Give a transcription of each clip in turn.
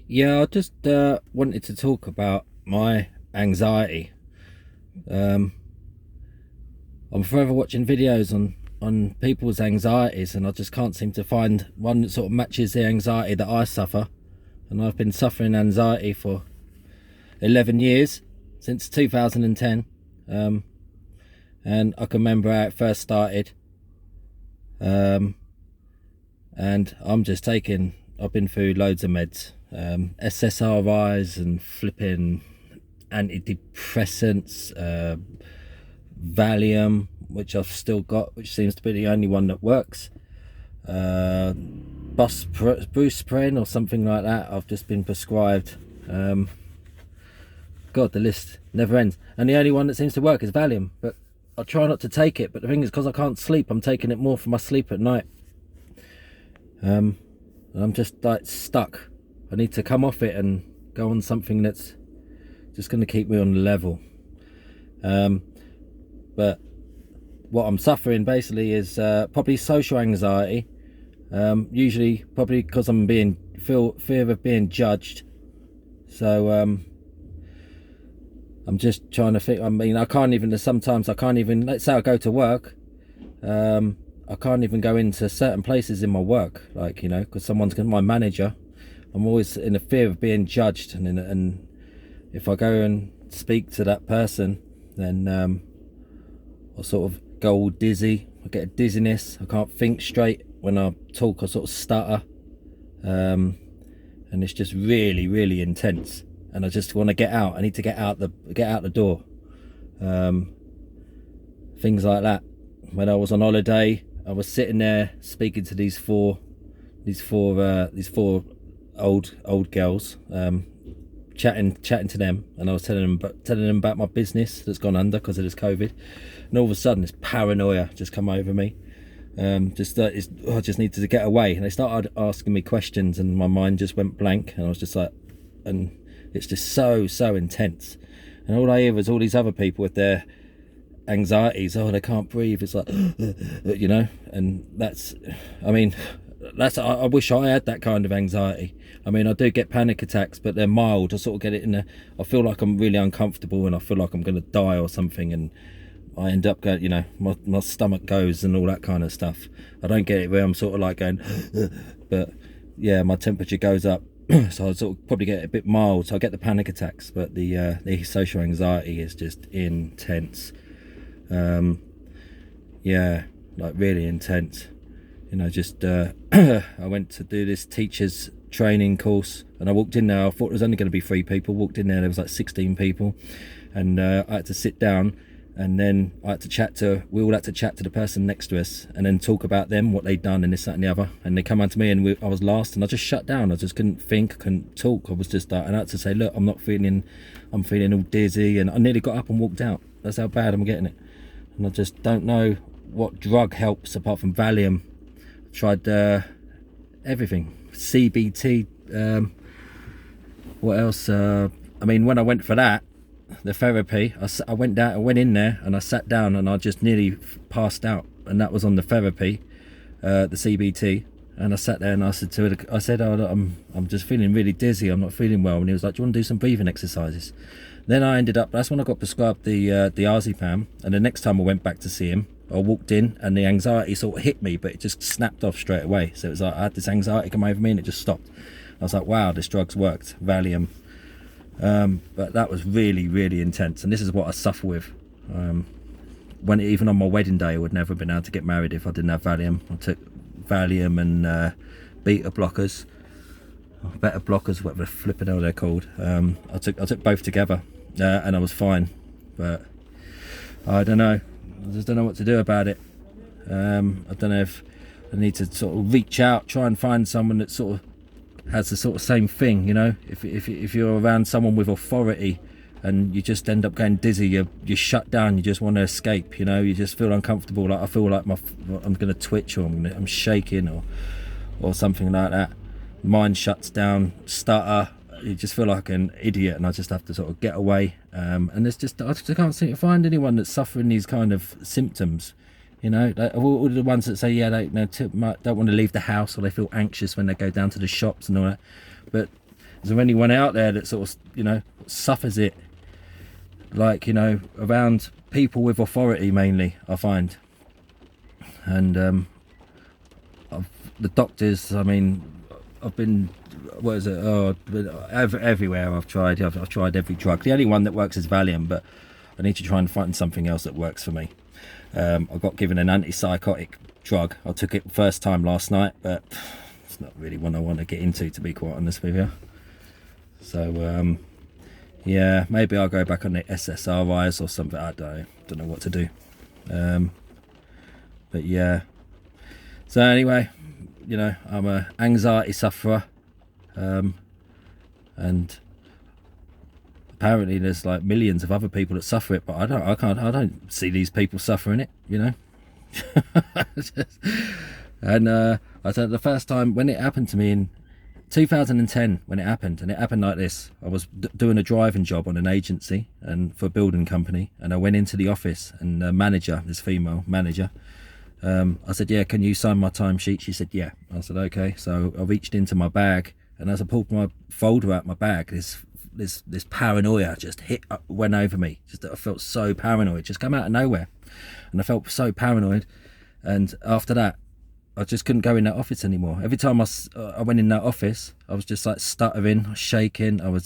Yeah, I just wanted to talk about my anxiety. Um, I'm forever watching videos on people's anxieties, and I just can't seem to find one that sort of matches the anxiety that I suffer. And I've been suffering anxiety for 11 years, since 2010. And I can remember how it first started. Um, and I've been through loads of meds, SSRIs and flipping antidepressants, Valium, which I've still got, which seems to be the only one that works. Bruceprin or something like that. I've just been prescribed. God, the list never ends. And the only one that seems to work is Valium. But I try not to take it. But the thing is, because I can't sleep, I'm taking it more for my sleep at night. And I'm just like stuck. I need to come off it and go on something that's just going to keep me on the level. But what I'm suffering basically is probably social anxiety. Usually probably because I'm fear of being judged. So I'm just trying to think. I mean, sometimes I can't even, let's say I go to work, I can't even go into certain places in my work, like, because someone's my manager. I'm always in the fear of being judged, and if I go and speak to that person, then I sort of go all dizzy. I get a dizziness. I can't think straight when I talk. I sort of stutter, and it's just really, really intense. And I just want to get out. I need to get out the door. Things like that. When I was on holiday, I was sitting there speaking to these four old girls, chatting to them, and I was telling them about my business that's gone under because of this COVID. And all of a sudden, this paranoia just come over me. I just needed to get away, and they started asking me questions, and my mind just went blank, and I was just like, and it's just so intense. And all I hear is all these other people with their anxieties. Oh, they can't breathe. It's like, and I wish I had that kind of anxiety. I mean, I do get panic attacks, but they're mild. I sort of get it I feel like I'm really uncomfortable, and I feel like I'm going to die or something, and I end up going, my stomach goes and all that kind of stuff. I don't get it where I'm sort of like going, but yeah, my temperature goes up. So I sort of probably get a bit mild. So I get the panic attacks, but the social anxiety is just intense. Yeah, like really intense. I went to do this teacher's training course, and I walked in there. I thought there was only going to be 3 people. Walked in there was like 16 people, and I had to sit down, and then we all had to chat to the person next to us, and then talk about them, what they'd done, and this, that, and the other. And they come on to me, and I was last, and I just shut down. I just couldn't think, couldn't talk. I was just and I had to say, look, I'm feeling all dizzy, and I nearly got up and walked out. That's how bad I'm getting it, and I just don't know what drug helps apart from Valium. Tried everything, CBT. What else? I mean, when I went for that, the therapy, I went in there, and I sat down, and I just nearly passed out, and that was on the therapy, the CBT. And I sat there, and I said oh, I'm just feeling really dizzy. I'm not feeling well. And he was like, do you want to do some breathing exercises? Then that's when I got prescribed the diazepam. And the next time I went back to see him, I walked in, and the anxiety sort of hit me, but it just snapped off straight away. So it was like I had this anxiety come over me, and it just stopped. I was like, wow, this drug's worked, Valium. But that was really, really intense, and this is what I suffer with. Even on my wedding day, I would never have been able to get married if I didn't have Valium. I took Valium and beta blockers, whatever flipping hell they're called. I took both together, and I was fine. But I don't know. I just don't know what to do about it. I don't know if I need to sort of reach out, try and find someone that sort of has the sort of same thing. If you're around someone with authority, and you just end up going dizzy, you shut down, you just want to escape. You just feel uncomfortable. Like I feel like I'm going to twitch, or I'm shaking, or something like that. Mind shuts down, stutter. You just feel like an idiot, and I just have to sort of get away. And I just can't seem to find anyone that's suffering these kind of symptoms. All the ones that say, they don't want to leave the house, or they feel anxious when they go down to the shops and all that. But Is there anyone out there that sort of, you know, suffers it? Like, you know, around people with authority mainly, I find. And the doctors, I mean, I've been, what is it? Oh, everywhere I've tried. I've tried every drug. The only one that works is Valium, but I need to try and find something else that works for me. I got given an antipsychotic drug. I took it first time last night, but it's not really one I want to get into, to be quite honest with you. So yeah, maybe I'll go back on the SSRIs or something. I don't know what to do. But yeah. So anyway, you know, I'm an anxiety sufferer, and apparently there's like millions of other people that suffer it, but I don't see these people suffering it, you know. And I said the first time when it happened to me in 2010, when it happened, and it happened like this. I was doing a driving job on an agency and for a building company, and I went into the office, and the manager, this female manager, I said, yeah, can you sign my timesheet? She said, yeah. I said, okay. So I reached into my bag, and as I pulled my folder out my bag, this paranoia just went over me. Just I felt so paranoid, just come out of nowhere, and I felt so paranoid. And after that, I just couldn't go in that office anymore. Every time I went in that office, I was just like stuttering, shaking. I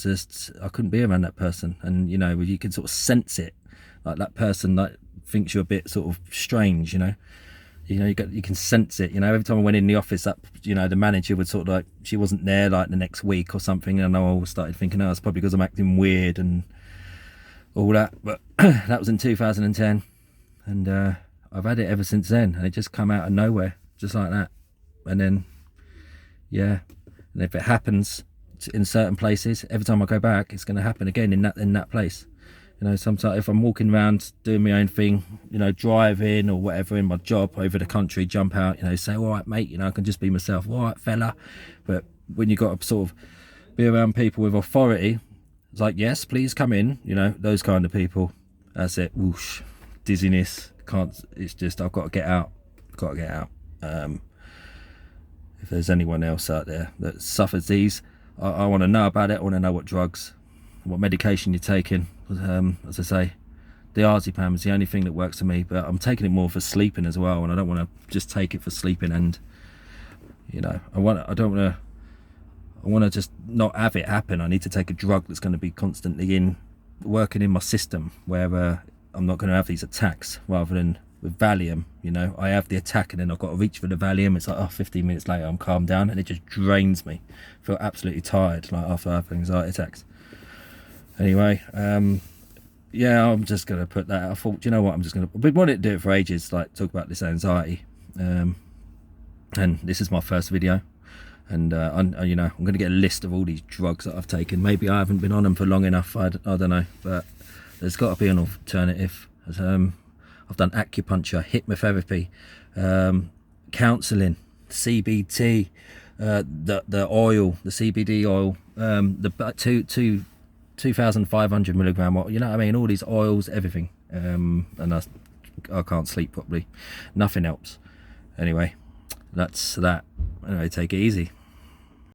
couldn't be around that person. And you know, you can sort of sense it, like that person like thinks you're a bit sort of strange, you know. You can sense it, you know. Every time I went in the office, that, you know, the manager would sort of like, she wasn't there like the next week or something, and I started thinking, oh, it's probably because I'm acting weird and all that. But that was in 2010, and I've had it ever since then, and it just come out of nowhere, just like that. And then, yeah, and if it happens in certain places, every time I go back, it's going to happen again in that place. You know, sometimes if I'm walking around doing my own thing, you know, driving or whatever in my job over the country, jump out, you know, say, all right, mate, you know, I can just be myself. All right, fella. But when you got to sort of be around people with authority, it's like, yes, please come in, you know, those kind of people. That's it. Whoosh, dizziness. It's just, I've got to get out. If there's anyone else out there that suffers these, I want to know about it. I want to know what drugs, what medication you're taking. As I say, the diazepam is the only thing that works for me, but I'm taking it more for sleeping as well, and I don't want to just take it for sleeping. And you know, I want to just not have it happen. I need to take a drug that's going to be constantly working in my system, where I'm not going to have these attacks, rather than with Valium. You know, I have the attack and then I've got to reach for the Valium. It's like, 15 minutes later I'm calmed down, and it just drains me. I feel absolutely tired, like after I have anxiety attacks. Anyway, yeah, I'm just going to put that. I thought, you know what, I've been wanting to do it for ages, like talk about this anxiety. And this is my first video. And, you know, I'm going to get a list of all these drugs that I've taken. Maybe I haven't been on them for long enough, I don't know. But there's got to be an alternative. I've done acupuncture, hypnotherapy, counselling, CBT, the oil, the CBD oil, the 2,500 milligram oil, you know what I mean, all these oils, everything. And I can't sleep properly, nothing helps. Anyway, that's that. Anyway, take it easy.